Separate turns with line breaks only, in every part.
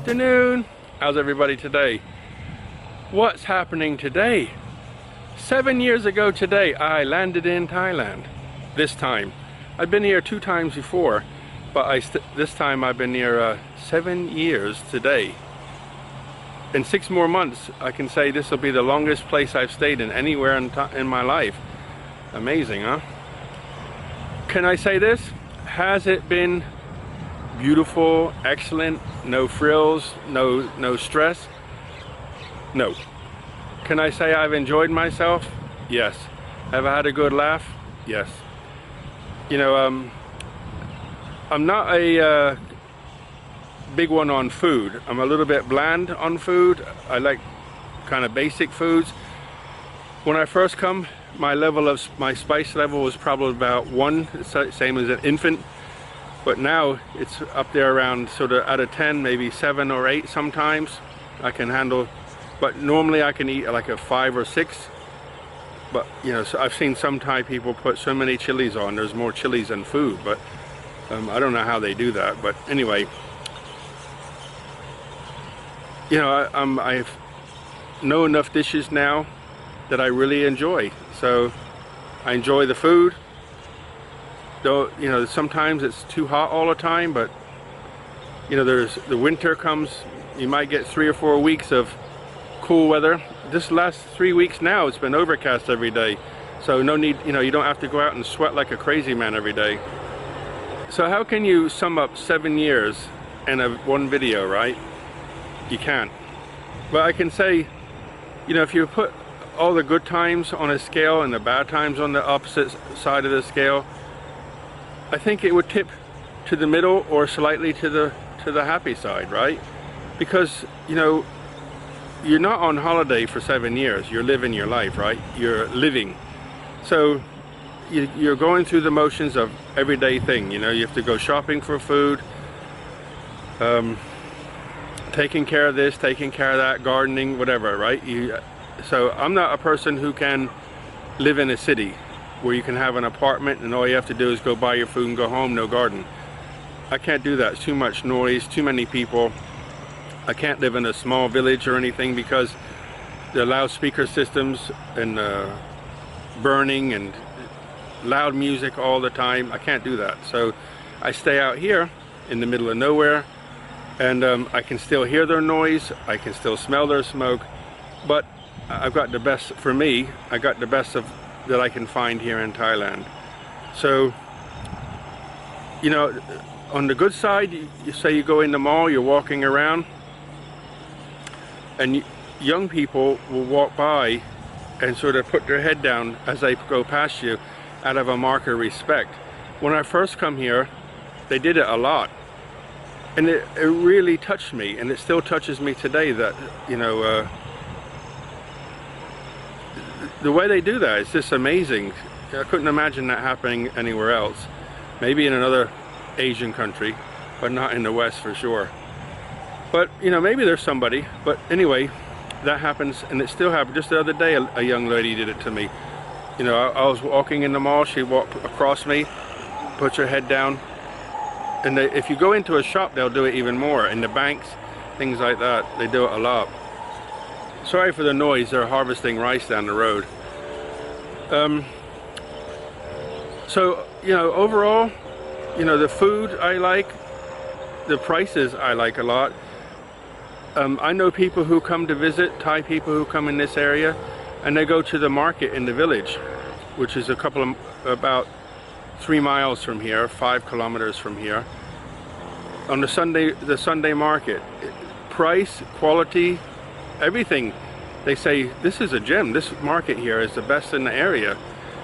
afternoon. How's everybody today? What's happening today? 7 years ago today, I landed in Thailand. This time. I've been here 2 times before, but this time I've been here 7 years today. In 6 more months, I can say this will be the longest place I've stayed in anywhere in my life. Amazing, huh? Can I say this? Has it been beautiful, excellent, no frills, no stress? No. Can I say I've enjoyed myself? Yes. Have I had a good laugh? Yes. You know, I'm not a big one on food. I'm a little bit bland on food. I like kind of basic foods. When I first come, my spice level was probably about 1, same as an infant. But now it's up there around sort of out of 10, maybe 7 or 8 sometimes. I can handle, but normally I can eat like a 5 or 6. But you know, so I've seen some Thai people put so many chilies on. There's more chilies than food, but I don't know how they do that. But anyway, you know, I know enough dishes now that I really enjoy. So I enjoy the food. Though, you know, sometimes it's too hot all the time, but you know, the winter comes, you might get 3 or 4 weeks of cool weather. This last 3 weeks now, it's been overcast every day. So no need, you know, you don't have to go out and sweat like a crazy man every day. So how can you sum up 7 years in one video, right? You can't. But I can say, you know, if you put all the good times on a scale and the bad times on the opposite side of the scale, I think it would tip to the middle or slightly to the happy side, right? Because, you know, you're not on holiday for 7 years. You're living your life, right? You're living. So you're going through the motions of everyday thing. You know, you have to go shopping for food, taking care of this, taking care of that, gardening, whatever, right? So I'm not a person who can live in a city where you can have an apartment and all you have to do is go buy your food and go home, no garden. I can't do that. It's too much noise, too many people. I can't live in a small village or anything because the loudspeaker systems and burning and loud music all the time. I can't do that. So I stay out here in the middle of nowhere, and I can still hear their noise, I can still smell their smoke, but I've got the best, for me, I got the best of that I can find here in Thailand. So, you know, on the good side, you say you go in the mall, you're walking around, and young people will walk by and sort of put their head down as they go past you out of a mark of respect. When I first come here, they did it a lot. And it really touched me, and it still touches me today that, you know, the way they do that is just amazing. I couldn't imagine that happening anywhere else. Maybe in another Asian country, but not in the West for sure. But, you know, maybe there's somebody. But anyway, that happens, and it still happens. Just the other day, a young lady did it to me. You know, I was walking in the mall, she walked across me, puts her head down. And if you go into a shop, they'll do it even more. In the banks, things like that, they do it a lot. Sorry for the noise, they're harvesting rice down the road. So, you know, overall, you know, the food I like, the prices I like a lot. I know people who come to visit, Thai people who come in this area, and they go to the market in the village, which is about 3 miles from here, 5 kilometers from here. On the Sunday market, price, quality, everything, they say this is a gem. This market here is the best in the area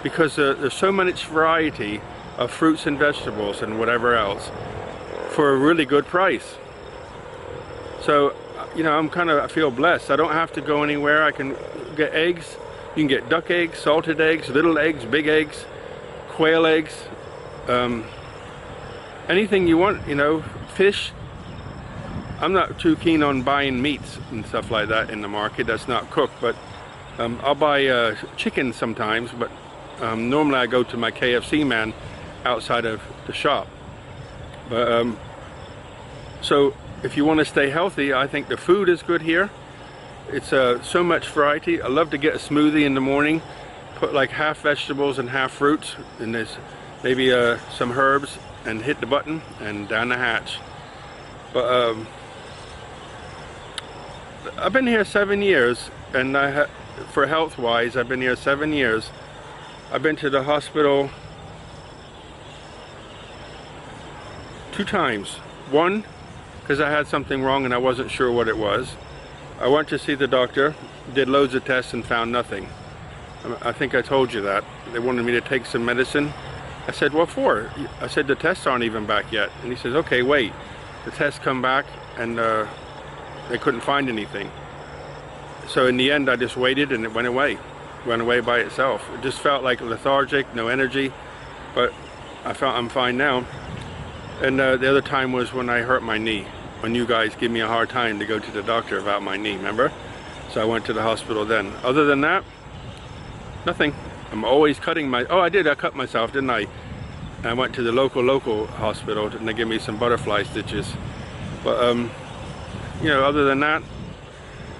because there's so much variety of fruits and vegetables and whatever else for a really good price. So, you know, I feel blessed. I don't have to go anywhere. I can get eggs. You can get duck eggs, salted eggs, little eggs, big eggs, quail eggs, anything you want, you know, fish. I'm not too keen on buying meats and stuff like that in the market that's not cooked, but I'll buy chicken sometimes, but normally I go to my KFC man outside of the shop. But so if you want to stay healthy, I think the food is good here. It's so much variety. I love to get a smoothie in the morning, put like half vegetables and half fruits, and there's maybe some herbs, and hit the button and down the hatch. But I've been here 7 years, and for health wise, I've been here 7 years. I've been to the hospital 2 times. One, because I had something wrong and I wasn't sure what it was. I went to see the doctor, did loads of tests and found nothing. I think I told you that. They wanted me to take some medicine. I said, what for? I said, the tests aren't even back yet. And he says, okay, wait. The tests come back, and they couldn't find anything. So in the end, I just waited, and it went away. Went away by itself. It just felt like lethargic, no energy, but I'm fine now. And the other time was when I hurt my knee, when you guys gave me a hard time to go to the doctor about my knee, remember? So I went to the hospital then. Other than that, nothing. I'm always cutting my, I cut myself, didn't I? I went to the local hospital, and they gave me some butterfly stitches. But you know, other than that,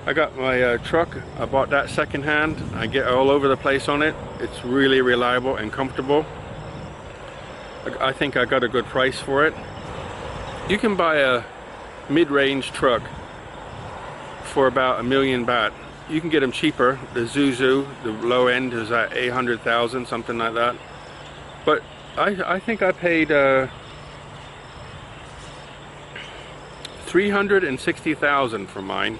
I got my truck. I bought that secondhand. I get all over the place on it. It's really reliable and comfortable. I think I got a good price for it. You can buy a mid-range truck for about 1,000,000 baht. You can get them cheaper. The Zuzu, the low end, is at 800,000, something like that. But I think I paid 360,000 for mine,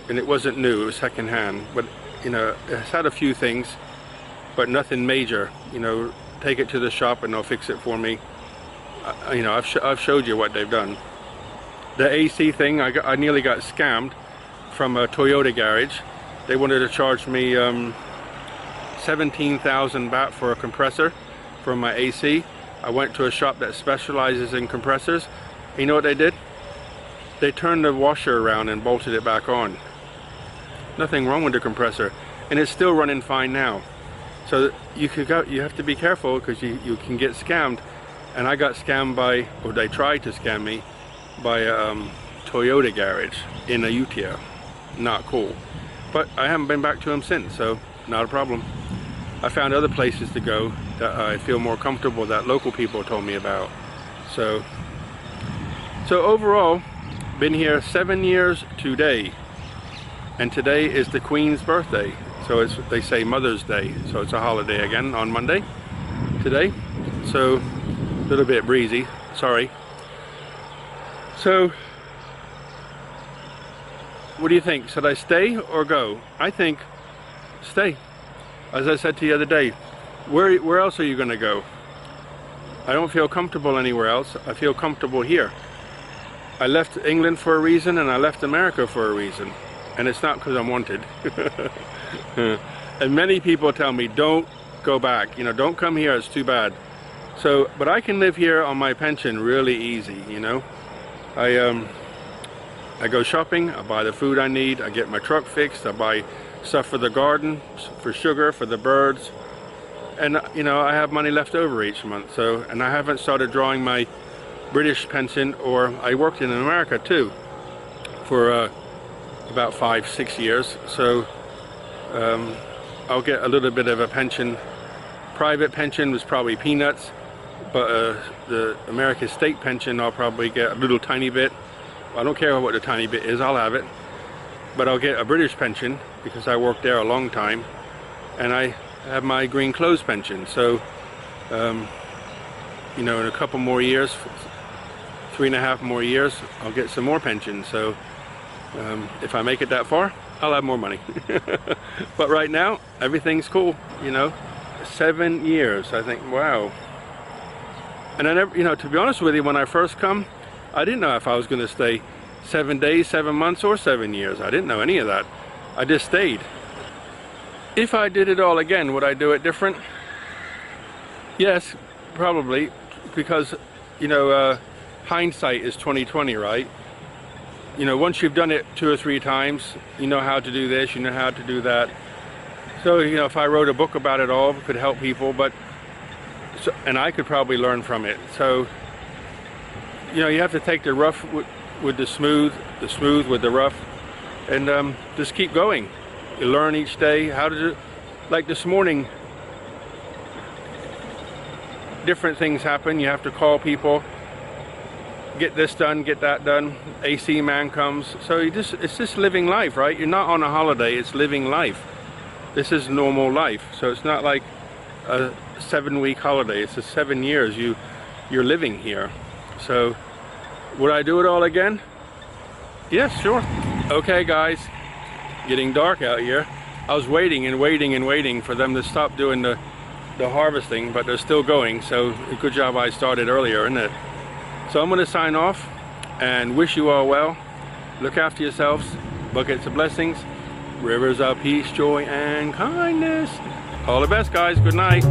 and it wasn't new. It was secondhand. But you know, it's had a few things, but nothing major. You know, take it to the shop and they'll fix it for me. You know, I've showed you what they've done. The AC thing, I nearly got scammed from a Toyota garage. They wanted to charge me 17,000 baht for a compressor for my AC. I went to a shop that specializes in compressors. You know what they did? They turned the washer around and bolted it back on. Nothing wrong with the compressor, and it's still running fine now. So you have to be careful, because you can get scammed. And I got scammed by, or they tried to scam me, by a Toyota garage in Ayutthaya. Not cool. But I haven't been back to them since, so not a problem. I found other places to go that I feel more comfortable, that local people told me about. So overall, been here 7 years today. And today is the Queen's birthday. So they say Mother's Day, so it's a holiday again on Monday today. So a little bit breezy, sorry. So what do you think? Should I stay or go? I think stay. As I said to you the other day, where else are you going to go? I don't feel comfortable anywhere else. I feel comfortable here. I left England for a reason, and I left America for a reason. And it's not because I'm wanted. And many people tell me, don't go back. You know, don't come here, it's too bad. So, but I can live here on my pension really easy, you know. I go shopping, I buy the food I need, I get my truck fixed, I buy stuff for the garden, for sugar, for the birds. And, you know, I have money left over each month. So, and I haven't started drawing my British pension, or I worked in America too for about 5-6 years. So I'll get a little bit of a pension. Private pension was probably peanuts, but the American state pension, I'll probably get a little tiny bit. I don't care what the tiny bit is, I'll have it. But I'll get a British pension because I worked there a long time, and I have my green clothes pension. So you know, in a couple more years, 3.5 more years, I'll get some more pension. So if I make it that far, I'll have more money. But right now, everything's cool, you know. 7 years, I think, wow. And I never, you know, to be honest with you, when I first come, I didn't know if I was going to stay 7 days, 7 months, or 7 years. I didn't know any of that. I just stayed. If I did it all again, would I do it different? Yes, probably, because, you know, hindsight is 20/20, right? You know, once you've done it 2 or 3 times, you know how to do this, you know how to do that. So, you know, if I wrote a book about it all, it could help people, but, and I could probably learn from it. So, you know, you have to take the rough with the smooth with the rough, and just keep going. You learn each day how to do, like this morning, different things happen. You have to call people, get this done, get that done. AC man comes. So it's just living life, right? You're not on a holiday, it's living life. This is normal life. So it's not like a 7-week holiday. It's a 7 years you're living here. So would I do it all again? Yes, sure. Okay guys, getting dark out here. I was waiting and waiting and waiting for them to stop doing the harvesting, but they're still going. So good job I started earlier, isn't it? So I'm going to sign off and wish you all well. Look after yourselves. Buckets of blessings, rivers of peace, joy, and kindness. All the best, guys. Good night.